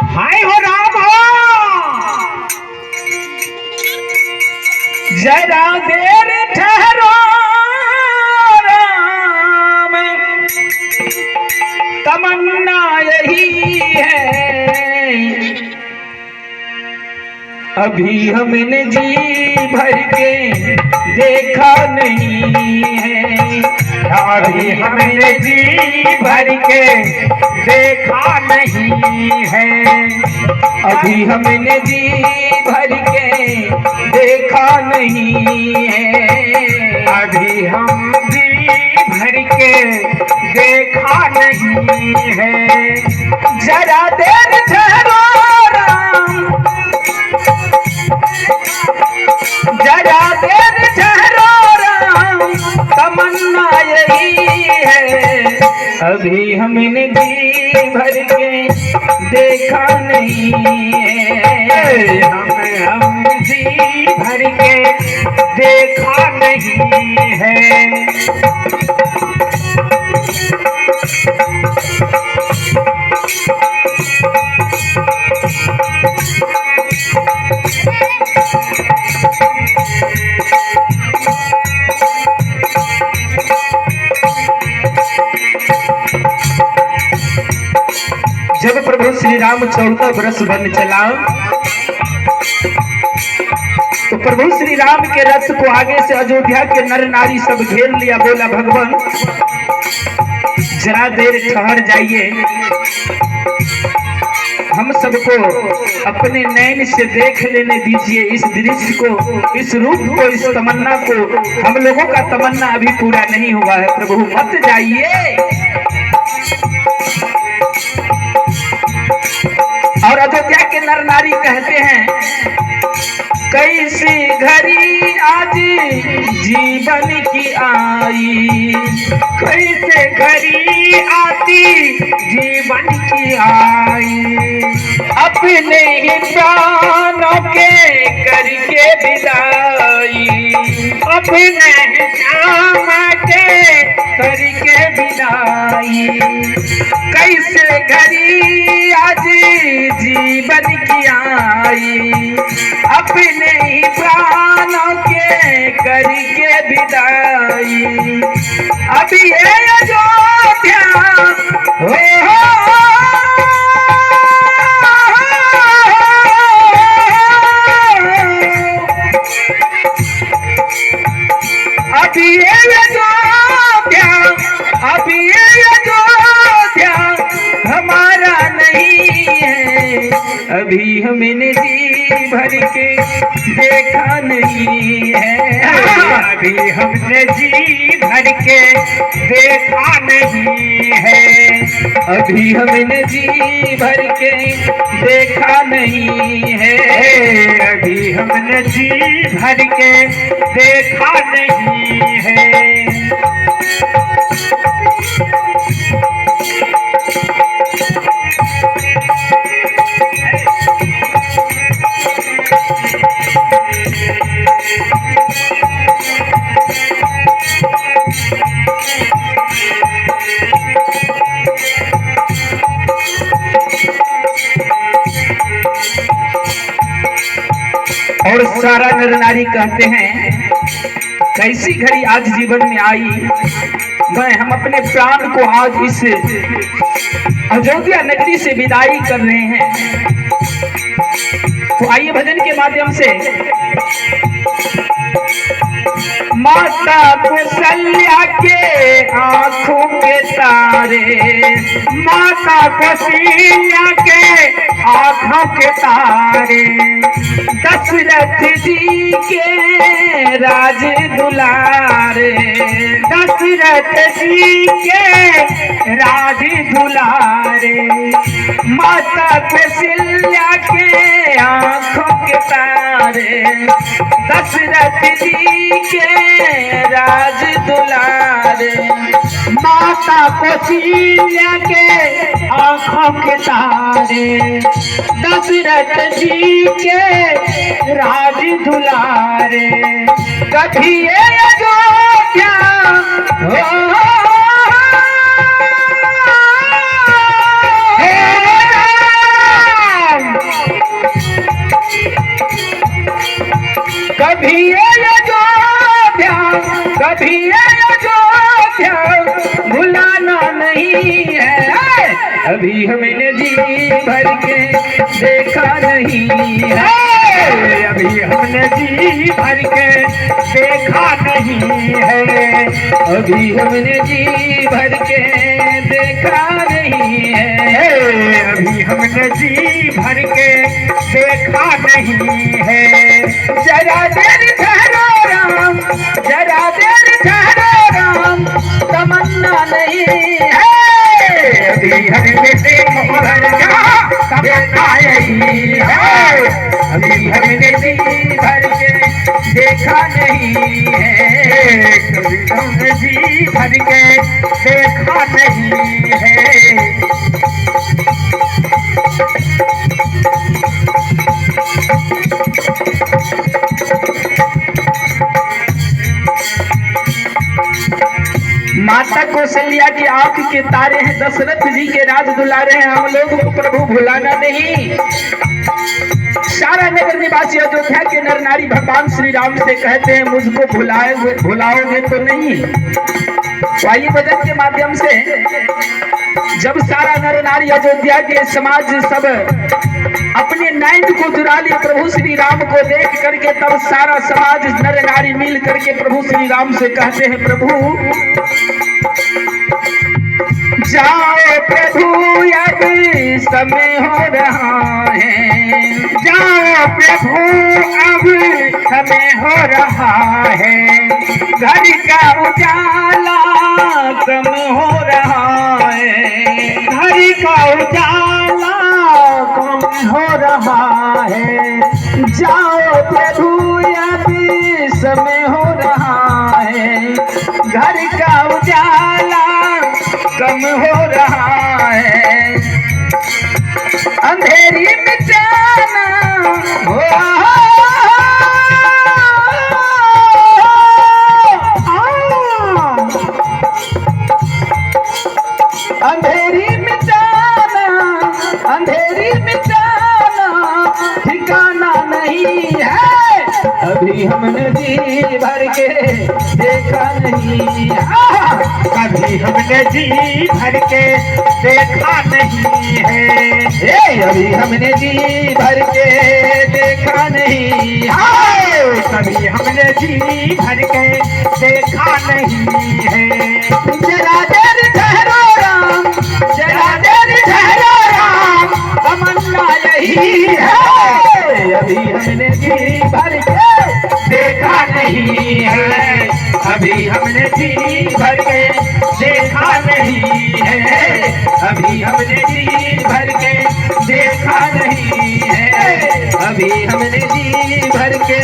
हाय हो राम जरा देर ठहरो राम, तमन्ना यही है अभी हमने जी भर के देखा नहीं है, अभी हमने जी भर के देखा नहीं है, अभी हमने जी भर के देखा नहीं है, अभी हम जी भर के देखा नहीं है। जरा देर ठहरो राम, जरा देर ठहरो राम, तमन्ना यही है अभी हमने जी भर के देखा नहीं है, हम जी भर के देखा नहीं है। जब प्रभु श्री राम 14 वर्ष वन चला तो प्रभु श्री राम के रथ को आगे से अयोध्या के नर नारी सब घेर लिया। बोला भगवान जरा देर ठहर जाइए, हम सबको अपने नैन से देख लेने दीजिए इस दृश्य को, इस रूप को, इस तमन्ना को। हम लोगों का तमन्ना अभी पूरा नहीं हुआ है, प्रभु मत जाइए। और अयोध्या के नर नारी कहते हैं कैसी घड़ी आज जीवन की आई, कैसे घड़ी आती जीवन की आई, अपने ही प्राणों के करके विदाई, अपने श्याम के करके विदाई। कैसे घड़ी आज जीवन की आई, अपने ही प्राणों के करके विदाई। अभी ये अयोध्या हो अभी ये अयोध्या, अभी ये अयोध्या हमारा नहीं है, अभी हमने जी भर के देखा नहीं है, अभी हमने जी भर के देखा नहीं है, अभी हमने जी भर के देखा नहीं है, अभी हमने जी भर के देखा नहीं है। और सारा नर नारी कहते हैं कैसी घड़ी आज जीवन में आई, मैं हम अपने प्राण को आज इस अयोध्या नगरी से विदाई कर रहे हैं। तो आइए भजन के माध्यम से माता कौशल्या के आंखों के तारे, माता कौशल्या के आंखों के तारे, दशरथ जी के राज दुलारे, दशरथ जी के राज दुलारे, माता कौशल्या के आंखों के तारे, दशरथ जी के राज दुलारे, माता कौशल्या के आंखों के तारे, दशरथ जी के राज दुलारे। कभी ये अयोध्या नहीं है, अभी हमने जी भर के देखा नहीं है, अभी हमने जी भर के देखा नहीं है, अभी हमने जी भर के देखा नहीं है, अभी हमने जी भर के देखा नहीं है। जरा देर ठहरो राम, जरा देर ठहरो राम, तमन्ना नहीं है, अभी हमने जी भर के देखा नहीं है, अभी हमने जी भर के देखा नहीं है, कभी हमने जी भर के देखा नहीं है। माता कौशल्या की आंख के तारे हैं, दशरथ जी के राज दुलारे हैं, हम लोग को प्रभु भुलाना नहीं। सारा नगर निवासी अयोध्या के नर नारी भगवान श्री राम से कहते हैं मुझको भुलाओगे तो नहीं। वायु भजन के माध्यम से जब सारा नर नारी अयोध्या के समाज सब अपने नैन को चुरा लिए प्रभु श्री राम को देख करके, तब सारा समाज नर नारी मिल करके प्रभु श्री राम से कहते हैं प्रभु जाओ प्रभु अब समय हो रहा है, जाओ प्रभु अब समय हो रहा है, घर का उजाला कम हो रहा है, घर का उजाला कम हो रहा है, जाओ प्रभु अब समय हो रहा है, घर का उजाला कम हो रहा है, अंधेरी में जाना हो, अंधेरी में जाना, अंधेरी में जाना ठिकाना नहीं है, अभी हमने जी भर के देखा नहीं है, कभी हमने जी भर के देखा नहीं है, अभी हमने जी भर के देखा नहीं है, कभी हमने जी भर के देखा नहीं है। जरा देर ठहरो राम, जरा देर ठहरो राम, तमन्ना यही है, अभी हमने जी भर के देखा नहीं है, अभी हमने जी भर के देखा नहीं है, अभी हमने जी भर के देखा नहीं है, अभी हमने जी भर के